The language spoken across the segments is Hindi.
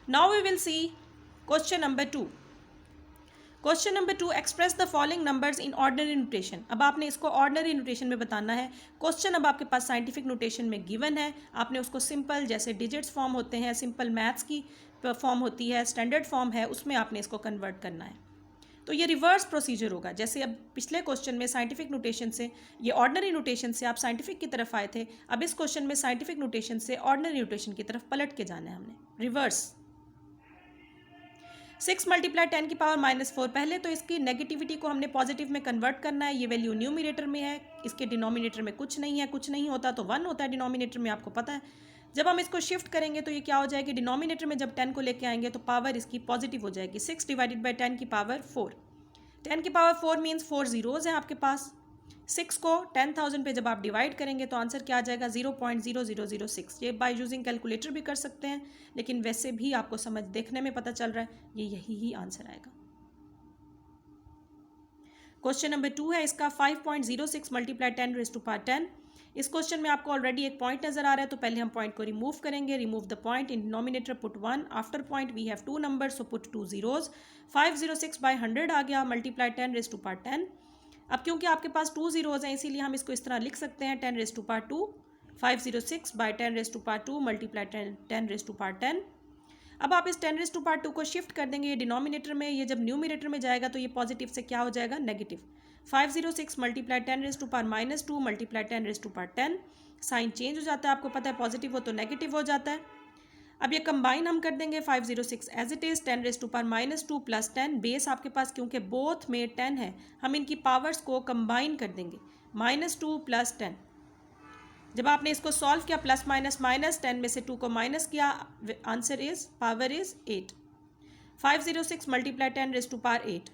Now we will see question number 2। Question number 2, express the following numbers in ordinary notation. अब आपने इसको ऑर्डिनरी नोटेशन में बताना है। क्वेश्चन अब आपके पास साइंटिफिक नोटेशन में गिवन है, आपने उसको सिंपल जैसे डिजिट्स फॉर्म होते हैं, सिंपल मैथ्स की फॉर्म होती है, स्टैंडर्ड फॉर्म है, उसमें आपने इसको कन्वर्ट करना है। तो ये रिवर्स प्रोसीजर होगा। जैसे अब पिछले क्वेश्चन में साइंटिफिक नोटेशन से, ये ऑर्डिनरी नोटेशन से आप साइंटिफिक की तरफ आए थे, अब इस क्वेश्चन में साइंटिफिक नोटेशन से ऑर्डिनरी नोटेशन की तरफ पलट के जाना है हमने, रिवर्स। 6 मल्टीप्लाई 10 की पावर -4, पहले तो इसकी नेगेटिविटी को हमने पॉजिटिव में कन्वर्ट करना है। ये वैल्यू न्यूमिनेटर में है, इसके डिनोमिनेटर में कुछ नहीं है, कुछ नहीं होता तो 1 होता है डिनोमिनेटर में, आपको पता है। जब हम इसको शिफ्ट करेंगे तो ये क्या हो जाएगी, डिनोमिनेटर में जब 10 को लेके आएंगे तो पावर इसकी पॉजिटिव हो जाएगी। 6 डिवाइडेड बाई 10 की पावर 4, 10 की पावर 4 मीन्स 4 जीरोज़ हैं आपके पास। 6 को 10,000 पे जब आप डिवाइड करेंगे तो आंसर क्या आ जाएगा, 0.0006। ये बाय यूजिंग कैलकुलेटर भी कर सकते हैं, लेकिन वैसे भी आपको समझ देखने में पता चल रहा है ये यही ही आंसर आएगा। क्वेश्चन नंबर 2 है इसका 5.06 मल्टीप्लाई 10 रेज़ टू पावर 10। इस क्वेश्चन में आपको ऑलरेडी एक पॉइंट नजर आ रहा है, तो पहले हम पॉइंट को रिमूव करेंगे। Remove the point, in denominator put 1, after point we have 2 numbers so put 2 zeros. 506 by 100 आ गया, मल्टीप्लाई 10 रेज़ टू पावर 10। अब क्योंकि आपके पास 2 जीरोज हैं इसीलिए हम इसको इस तरह लिख सकते हैं, 10 raise to power 2। 506 by 10 raise to power 2 multiply 10 raise to power 10। अब आप इस 10 रेज़ टू पावर 2 को शिफ्ट कर देंगे ये डिनोमिनेटर में, ये जब न्यूमिनेटर में जाएगा तो ये पॉजिटिव से क्या हो जाएगा, negative. 506 multiply 10 raise to power -2 multiply 10 raise to power 10। Sign change हो जाता है, आपको पता है पॉजिटिव हो तो नेगेटिव हो जाता है। अब ये कंबाइन हम कर देंगे, 506 as it is, 10 raise to power -2 plus 10, base आपके पास क्योंकि बोथ में 10 है, हम इनकी पावर्स को कंबाइन कर देंगे, -2 प्लस 10। जब आपने इसको सॉल्व किया, प्लस माइनस माइनस, 10 में से 2 को माइनस किया, answer is, power is 8। 506 multiply 10 raise to power 8,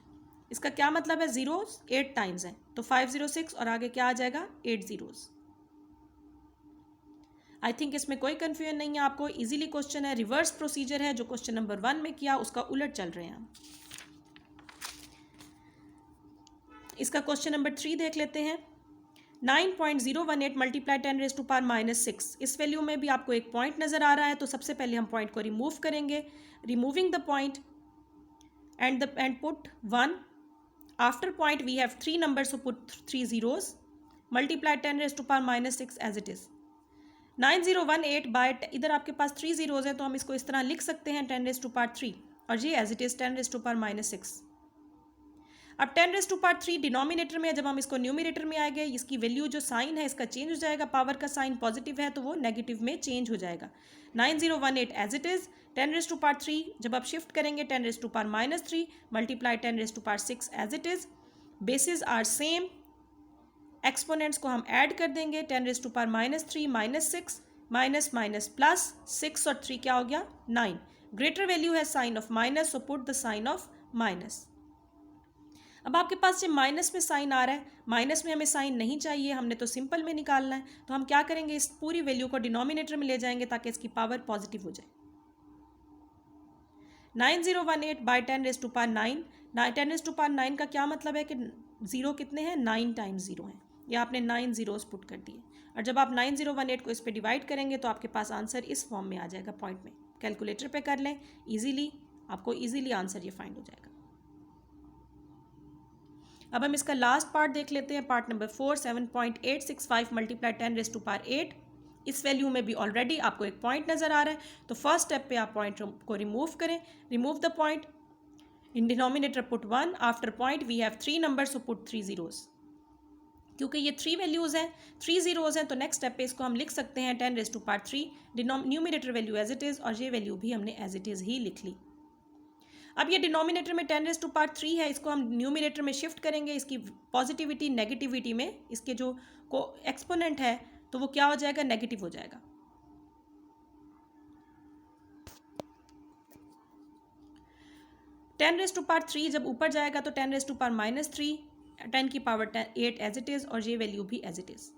इसका क्या मतलब है, जीरोस 8 टाइम्स हैं, तो 506 और आगे क्या आ जाएगा, 8 जीरोस। आई थिंक इसमें कोई कन्फ्यूजन नहीं है आपको, इजीली क्वेश्चन है, रिवर्स प्रोसीजर है, जो क्वेश्चन नंबर 1 में किया उसका उलट चल रहे हैं हम। इसका क्वेश्चन नंबर 3 देख लेते हैं। 9.018 मल्टीप्लाई 10 रेज़ टू पावर -6, इस वैल्यू में भी आपको एक पॉइंट नज़र आ रहा है, तो सबसे पहले हम पॉइंट को रिमूव करेंगे। Removing the point and put 1, after point we have 3 numbers, so put 3 zeros, multiply 10 raise to power -6 as it is. 9018 by, इधर आपके पास 3 जीरोज हैं तो हम इसको इस तरह लिख सकते हैं, 10 रेज़ टू पावर 3, और ये as it is 10 raise to power -6। अब 10 रेज़ टू पावर 3 डिनोमिनेटर में, जब हम इसको न्यूमिनेटर में आएंगे, इसकी वैल्यू जो साइन है इसका चेंज हो जाएगा, पावर का साइन पॉजिटिव है तो वो नेगेटिव में चेंज हो जाएगा। 9018 as it is, 10 raise to power 3 जब आप शिफ्ट करेंगे, 10 raise to power -3 multiply 10 raise to power 6 as it is. Basis are same, exponents को हम ऐड कर देंगे, 10 raise to power -3 -6 minus minus plus, 6 और 3 क्या हो गया, 9। ग्रेटर वैल्यू है sign of minus, so put the sign of minus. अब आपके पास जो माइनस में साइन आ रहा है, माइनस में हमें साइन नहीं चाहिए, हमने तो सिंपल में निकालना है, तो हम क्या करेंगे, इस पूरी वैल्यू को डिनोमिनेटर में ले जाएंगे ताकि इसकी पावर पॉजिटिव हो जाए। 9018 by 10 raise to power 9, 10 raise to power 9 का क्या मतलब है कि जीरो कितने हैं, 9 टाइम्स जीरो हैं, ये आपने 9 जीरोस पुट कर दिए, और जब आप 9018 को इस पर डिवाइड करेंगे तो आपके पास आंसर इस फॉर्म में आ जाएगा पॉइंट में। कैलकुलेटर पे कर लें इजीली, आपको इजीली आंसर ये फाइंड हो जाएगा। अब हम इसका लास्ट पार्ट देख लेते हैं, part number 4, 7.865 multiply 10 raise to power 8। इस वैल्यू में भी ऑलरेडी आपको एक पॉइंट नज़र आ रहा है, तो फर्स्ट स्टेप पे आप पॉइंट को रिमूव करें। Remove the point, in denominator put 1, after point we have 3 numbers, so put 3 zeros. क्योंकि ये 3 वैल्यूज़ हैं, 3 जीरोज हैं, तो नेक्स्ट स्टेप पे इसको हम लिख सकते हैं 10 raise to power 3, numerator value as it is, और ये वैल्यू भी हमने एज इट इज़ ही लिख ली। अब ये डिनोमिनेटर में 10 रेज़ टू पावर 3 है, इसको हम न्यूमिनेटर में शिफ्ट करेंगे, इसकी पॉजिटिविटी नेगेटिविटी में, इसके जो को एक्सपोनेंट है तो वो क्या हो जाएगा, नेगेटिव हो जाएगा। टेन रेज़ टू पावर 3 जब ऊपर जाएगा तो 10 रेज़ टू पावर -3, 10 की पावर 8 एज इट इज़, और ये वैल्यू भी as it is.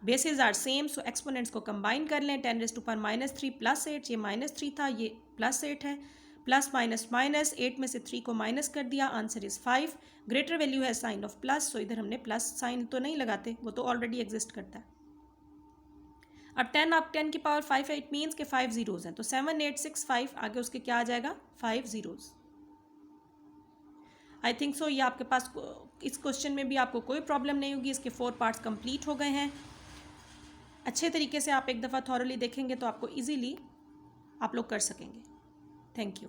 Basis are same, so exponents को कंबाइन कर लें, 10 रेज़ टू पावर -3 प्लस 8, ये -3 था, ये +8 है, प्लस माइनस माइनस, 8 में से 3 को माइनस कर दिया, आंसर इज़ 5। ग्रेटर वैल्यू है साइन ऑफ प्लस, सो इधर हमने प्लस साइन तो नहीं लगाते, वो तो ऑलरेडी एग्जिस्ट करता है। अब 10 आप 10 की पावर 5 है, इट मीन्स के 5 जीरोज़ हैं, तो 7865 आगे उसके क्या आ जाएगा 5 जीरोज़। आई थिंक सो ये आपके पास इस क्वेश्चन में भी आपको कोई प्रॉब्लम नहीं होगी। इसके 4 पार्ट्स कंप्लीट हो गए हैं। अच्छे तरीके से आप एक दफ़ा थॉरली देखेंगे तो आपको ईजीली आप लोग कर सकेंगे। Thank you.